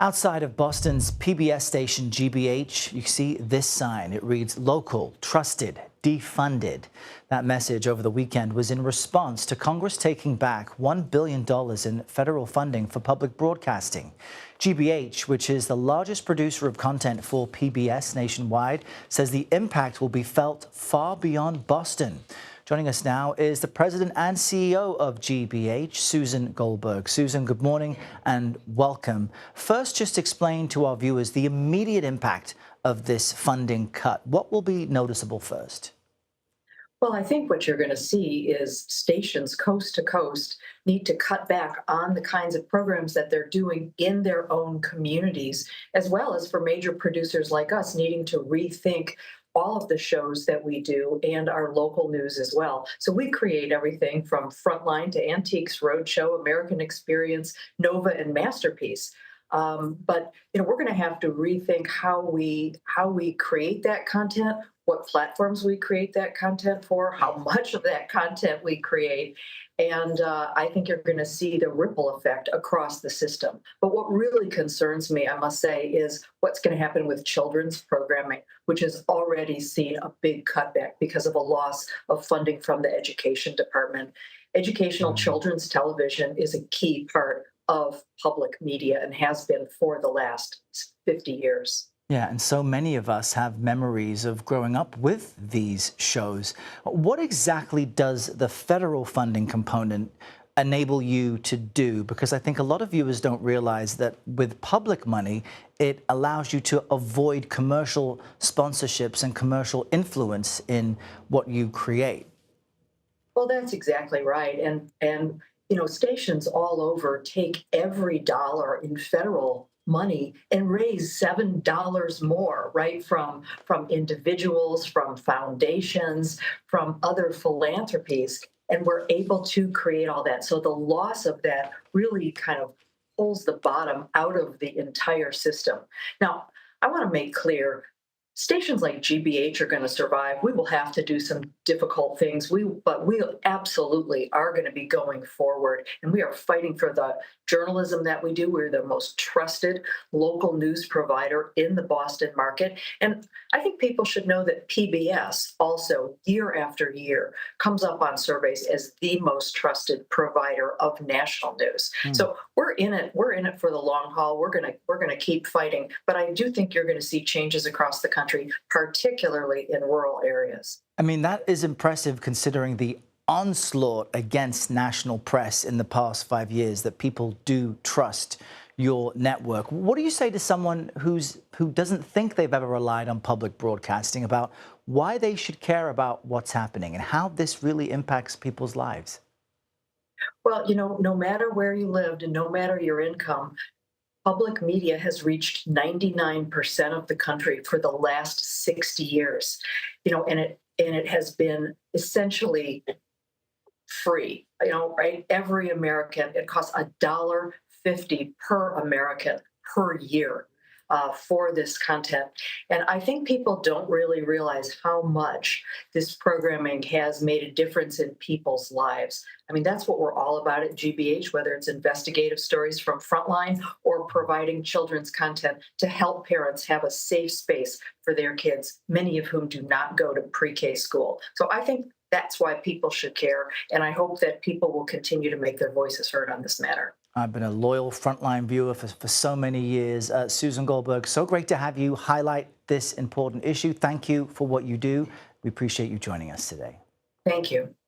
Outside of Boston's PBS station GBH, you see this sign. It reads local, trusted, defunded. That message over the weekend was in response to Congress taking back $1 billion in federal funding for public broadcasting. GBH, which is the largest producer of content for PBS nationwide, says the impact will be felt far beyond Boston. Joining us now is the president and CEO of GBH, Susan Goldberg. Susan, good morning and welcome. First, just explain to our viewers the immediate impact of this funding cut. What will be noticeable first? Well, I think what you're going to see is stations coast to coast need to cut back on the kinds of programs that they're doing in their own communities, as well as for major producers like us needing to rethink all of the shows that we do and our local news as well. So we create everything from Frontline to Antiques, Roadshow, American Experience, Nova, and Masterpiece. But we're going to have to rethink how we create that content, what platforms we create that content for, how much of that content we create. And I think you're going to see the ripple effect across the system. But what really concerns me, I must say, is what's going to happen with children's programming, which has already seen a big cutback because of a loss of funding from the education department. Educational children's television is a key part of public media and has been for the last 50 years. Yeah, and so many of us have memories of growing up with these shows. What exactly does the federal funding component enable you to do? Because I think a lot of viewers don't realize that with public money, it allows you to avoid commercial sponsorships and commercial influence in what you create. Well, that's exactly right. And stations all over take every dollar in federal money and raise $7 more, right? From individuals, from foundations, from other philanthropies. And we're able to create all that. So the loss of that really kind of pulls the bottom out of the entire system. Now, I want to make clear, stations like GBH are going to survive. We will have to do some difficult things, but we absolutely are going to be going forward, and we are fighting for the journalism that we do. We're the most trusted local news provider in the Boston market, and I think people should know that PBS also, year after year, comes up on surveys as the most trusted provider of national news. So we're in it. We're in it for the long haul. We're gonna keep fighting, but I do think you're going to see changes across the country, particularly in rural areas. I mean, that is impressive considering the onslaught against national press in the past 5 years, that people do trust your network. What do you say to someone who doesn't think they've ever relied on public broadcasting about why they should care about what's happening and how this really impacts people's lives? Well, no matter where you lived and no matter your income, public media has reached 99% of the country for the last 60 years, and it has been essentially free, right? Every American, it costs $1.50 per American per year for this content. And I think people don't really realize how much this programming has made a difference in people's lives. I mean, that's what we're all about at GBH, whether it's investigative stories from Frontline or providing children's content to help parents have a safe space for their kids, many of whom do not go to pre-K school. So I think that's why people should care, and I hope that people will continue to make their voices heard on this matter. I've been a loyal Frontline viewer for so many years. Susan Goldberg, so great to have you highlight this important issue. Thank you for what you do. We appreciate you joining us today. Thank you.